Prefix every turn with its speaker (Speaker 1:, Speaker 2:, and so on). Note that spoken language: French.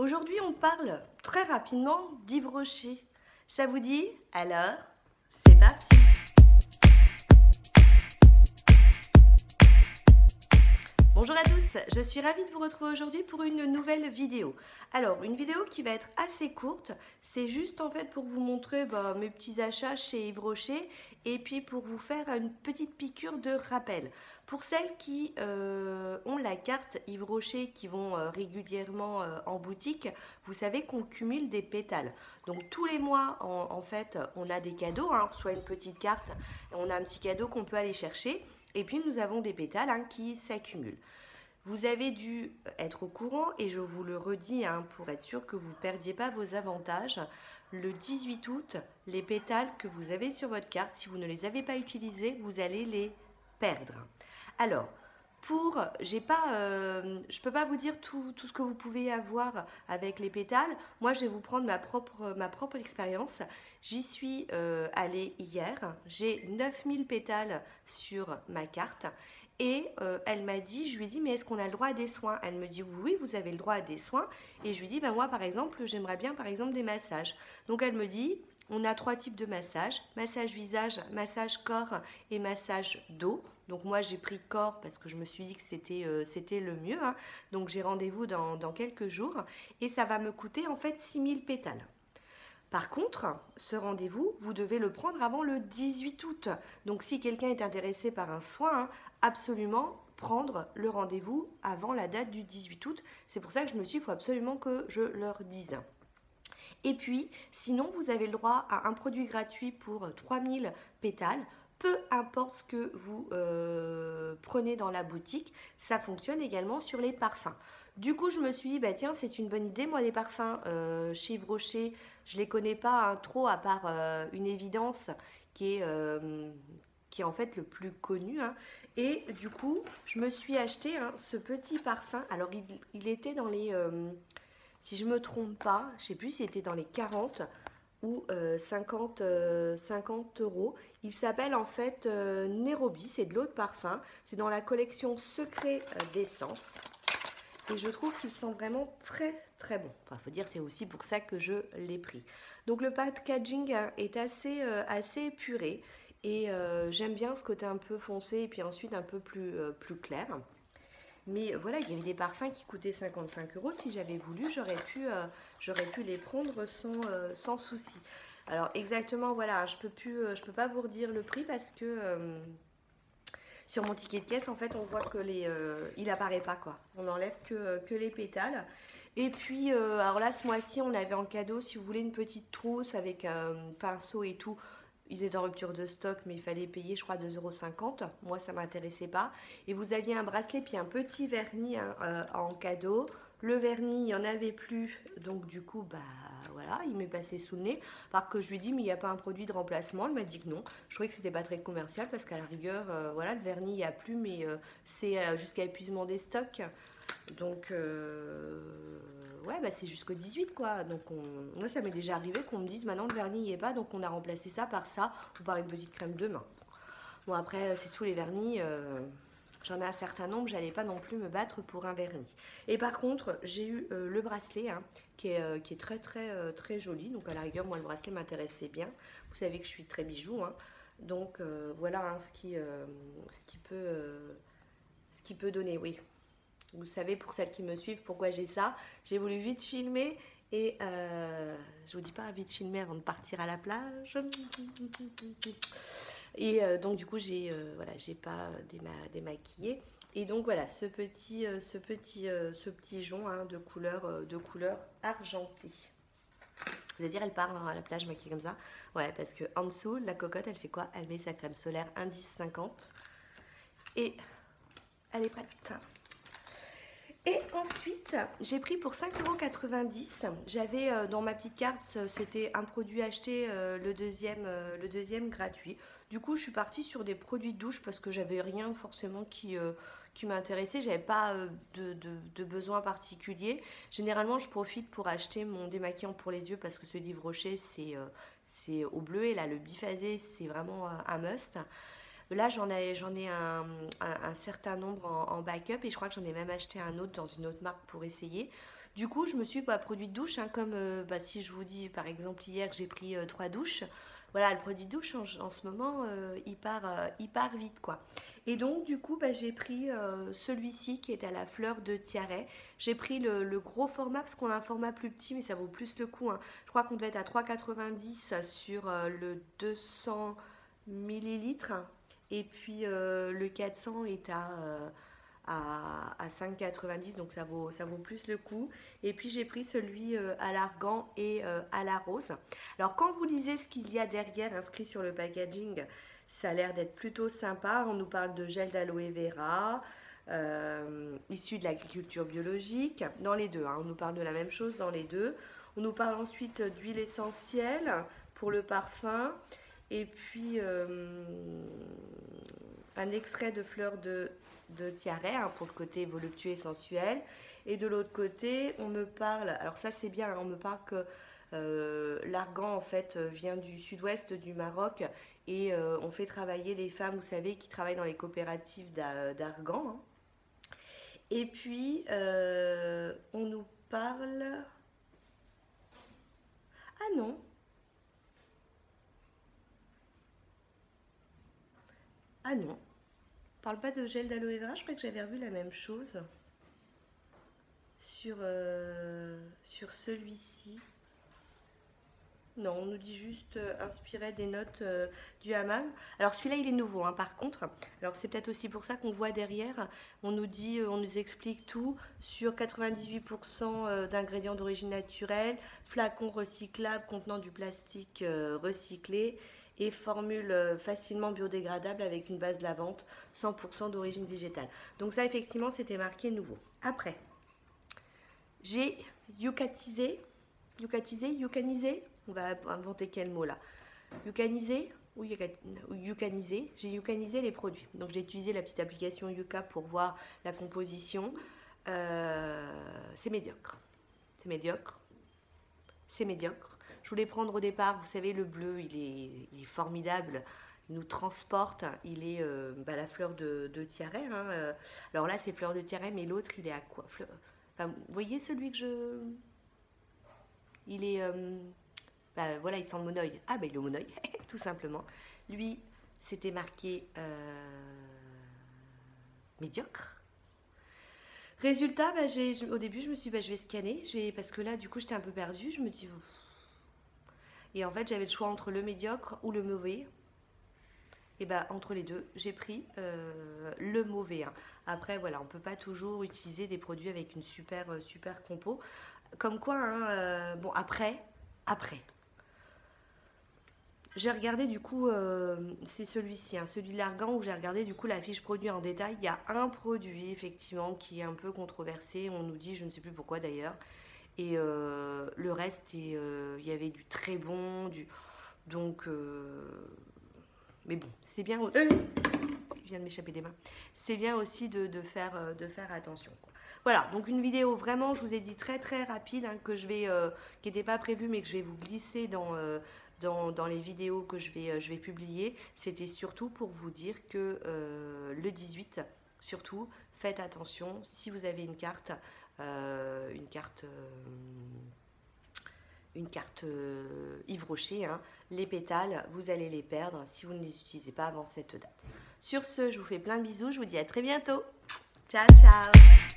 Speaker 1: Aujourd'hui, on parle très rapidement d'Yves Rocher. Ça vous dit? Alors, c'est parti! Bonjour à tous, je suis ravie de vous retrouver aujourd'hui pour une nouvelle vidéo. Alors, une vidéo qui va être assez courte, c'est juste en fait pour vous montrer mes petits achats chez Yves Rocher et puis pour vous faire une petite piqûre de rappel. Pour celles qui ont la carte Yves Rocher, qui vont régulièrement en boutique, vous savez qu'on cumule des pétales. Donc tous les mois, en fait, on a des cadeaux, soit une petite carte, on a un petit cadeau qu'on peut aller chercher. Et puis nous avons des pétales qui s'accumulent. Vous avez dû être au courant, et je vous le redis pour être sûr que vous ne perdiez pas vos avantages. Le 18 août, les pétales que vous avez sur votre carte, si vous ne les avez pas utilisés, vous allez les perdre. Alors, je ne peux pas vous dire tout ce que vous pouvez avoir avec les pétales. Moi, je vais vous prendre ma propre expérience. J'y suis allée hier. J'ai 9000 pétales sur ma carte. Et elle m'a dit, je lui ai dit, mais est-ce qu'on a le droit à des soins? Elle me dit, oui, vous avez le droit à des soins. Et je lui ai dit, moi, par exemple, j'aimerais bien, par exemple, des massages. Donc, elle me dit, on a 3 types de massages. Massage visage, massage corps et massage dos. Donc, moi, j'ai pris corps parce que je me suis dit que c'était le mieux. Donc, j'ai rendez-vous dans quelques jours. Et ça va me coûter, en fait, 6000 pétales. Par contre, ce rendez-vous, vous devez le prendre avant le 18 août. Donc si quelqu'un est intéressé par un soin, absolument prendre le rendez-vous avant la date du 18 août. C'est pour ça que je me suis dit, il faut absolument que je leur dise. Et puis, sinon, vous avez le droit à un produit gratuit pour 3000 pétales. Peu importe ce que vous prenez dans la boutique, ça fonctionne également sur les parfums. Du coup, je me suis dit, tiens, c'est une bonne idée. Moi, les parfums chez Yves Rocher, je ne les connais pas trop, à part une évidence qui est en fait le plus connu. Et du coup, je me suis acheté ce petit parfum. Alors, il était dans les... si je ne me trompe pas, je ne sais plus s'il était dans les 40 ou 50 euros. Il s'appelle en fait Nairobi, c'est de l'eau de parfum. C'est dans la collection Secret d'essence. Et je trouve qu'il sent vraiment très très bon. Enfin, faut dire, c'est aussi pour ça que je l'ai pris. Donc le packaging est assez épuré. Et j'aime bien ce côté un peu foncé et puis ensuite un peu plus clair. Mais voilà, il y avait des parfums qui coûtaient 55 euros. Si j'avais voulu, j'aurais pu les prendre sans souci. Alors exactement, voilà, je peux pas vous redire le prix parce que sur mon ticket de caisse, en fait, on voit que il apparaît pas, quoi. On n'enlève que les pétales. Et puis, alors là, ce mois-ci, on avait en cadeau, si vous voulez, une petite trousse avec pinceau et tout. Ils étaient en rupture de stock, mais il fallait payer, je crois, 2,50 €. Moi, ça ne m'intéressait pas. Et vous aviez un bracelet, puis un petit vernis en cadeau. Le vernis, il n'y en avait plus. Donc, du coup, voilà, il m'est passé sous le nez. Parce que je lui ai dit, mais il n'y a pas un produit de remplacement. Elle m'a dit que non. Je trouvais que c'était pas très commercial parce qu'à la rigueur, voilà, le vernis, il n'y a plus, mais c'est jusqu'à épuisement des stocks. Donc, ouais, c'est jusqu'au 18, quoi. Donc, moi, ça m'est déjà arrivé qu'on me dise, maintenant, le vernis n'y est pas, donc on a remplacé ça ou par une petite crème de main. Bon, après, c'est tous les vernis. J'en ai un certain nombre, j'allais pas non plus me battre pour un vernis. Et par contre, j'ai eu le bracelet qui est très très joli. Donc à la rigueur, moi le bracelet m'intéressait bien. Vous savez que je suis très bijou. Donc voilà ce qui peut donner, oui. Vous savez, pour celles qui me suivent, pourquoi j'ai ça. J'ai voulu vite filmer et je vous dis pas vite filmer avant de partir à la plage. Et donc du coup, j'ai pas démaquillé. Et donc voilà, ce petit jonc de couleur argentée. C'est-à-dire, elle part à la plage maquillée comme ça. Ouais, parce que en dessous, la cocotte, elle fait quoi? Elle met sa crème solaire indice 50. Et elle est prête. Et ensuite, j'ai pris pour 5,90 €. J'avais dans ma petite carte, c'était un produit acheté, le deuxième gratuit. Du coup, je suis partie sur des produits de douche parce que j'avais rien forcément qui m'intéressait. J'avais pas de besoin particulier. Généralement, je profite pour acheter mon démaquillant pour les yeux parce que celui d'Yves Rocher, c'est au bleu. Et là, le biphasé, c'est vraiment un must. Là, j'en ai un certain nombre en backup et je crois que j'en ai même acheté un autre dans une autre marque pour essayer. Du coup, je me suis produit de douche, hein, comme si je vous dis par exemple hier que j'ai pris 3 douches. Voilà, le produit de douche en ce moment, il part vite quoi. Et donc du coup, j'ai pris celui-ci qui est à la fleur de tiaret. J'ai pris le gros format parce qu'on a un format plus petit, mais ça vaut plus le coup, hein. Je crois qu'on devait être à 3,90 sur le 200 millilitres. Et puis le 400 est à 5,90, donc ça vaut plus le coup. Et puis j'ai pris celui à l'argan et à la rose. Alors quand vous lisez ce qu'il y a derrière inscrit sur le packaging, ça a l'air d'être plutôt sympa. On nous parle de gel d'aloe vera, issu de l'agriculture biologique, dans les deux, hein. On nous parle de la même chose dans les deux. On nous parle ensuite d'huile essentielle pour le parfum. Et puis un extrait de fleurs de tiaret, hein, pour le côté voluptueux et sensuel. Et de l'autre côté, on me parle, alors ça c'est bien, hein, on me parle que l'argan en fait vient du sud-ouest du Maroc et on fait travailler les femmes, vous savez, qui travaillent dans les coopératives d'argan, hein. Et puis on nous parle... Ah non, ah non, on parle pas de gel d'aloe vera, je crois que j'avais revu la même chose sur celui-ci. Non, on nous dit juste inspiré des notes du hammam. Alors celui-là, il est nouveau, hein, par contre. Alors c'est peut-être aussi pour ça qu'on voit derrière, on nous dit, on nous explique tout sur 98% d'ingrédients d'origine naturelle, flacon recyclable contenant du plastique recyclé et formule facilement biodégradable avec une base lavante 100% d'origine végétale. Donc ça, effectivement, c'était marqué nouveau. Après, j'ai yucanisé, on va inventer quel mot là, yucanisé ou yucanisé, j'ai yucanisé les produits. Donc j'ai utilisé la petite application Yuka pour voir la composition. C'est médiocre, c'est médiocre, c'est médiocre. Je voulais prendre au départ, vous savez, le bleu, il est formidable, il nous transporte, il est la fleur de tiaret, hein. Alors là, c'est fleur de tiaret, mais l'autre, il est à quoi? Enfin, vous voyez celui que je... Il est... voilà, il sent le monoeil. Ah, il est au monoeil, tout simplement. Lui, c'était marqué médiocre. Résultat, au début, je me suis dit, je vais scanner, parce que là, du coup, j'étais un peu perdue. Je me dis... Et en fait, j'avais le choix entre le médiocre ou le mauvais. Et entre les deux, j'ai pris le mauvais, hein. Après, voilà, on ne peut pas toujours utiliser des produits avec une super compo. Comme quoi, hein, bon, après, j'ai regardé du coup, c'est celui-ci, hein, celui de l'argan, où j'ai regardé du coup la fiche produit en détail. Il y a un produit, effectivement, qui est un peu controversé. On nous dit, je ne sais plus pourquoi d'ailleurs. Et le reste, il y avait du très bon, donc... mais bon, c'est bien... Il vient de m'échapper des mains. C'est bien aussi de faire attention, quoi. Voilà, donc une vidéo vraiment, je vous ai dit, très rapide, hein, que qui n'était pas prévue, mais que je vais vous glisser dans les vidéos que je vais publier. C'était surtout pour vous dire que le 18, surtout, faites attention, si vous avez une carte Yves Rocher, hein, les pétales, vous allez les perdre si vous ne les utilisez pas avant cette date. Sur ce, je vous fais plein de bisous, je vous dis à très bientôt. Ciao, ciao.